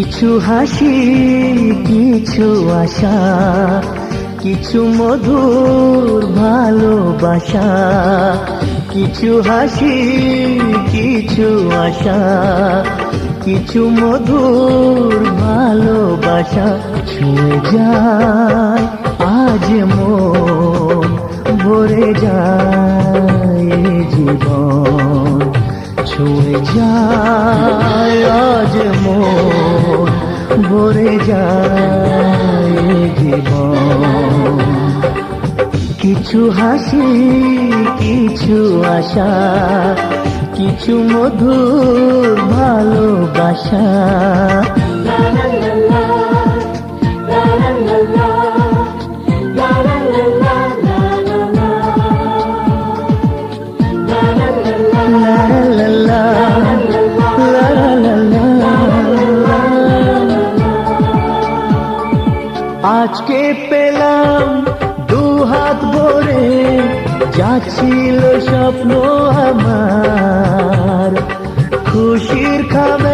কিছু হাসি, কিছু আশা, কিছু মধুর ভালোবাসা। কিছু হাসি, কিছু আশা, কিছু মধুর ভালোবাসা। ছুঁয়ে যায় আজ মন, ভরে যায় এ জীবন। ছুঁয়ে যায় আজ মন, ভরে যায় এ জীবন। কিছু হাসি, কিছু আশা, কিছু মধুর ভালোবাসা। আজকে পেলাম দুহাত ভরে, যাচ্ছিল স্বপ্ন আমার। খুশির খাবে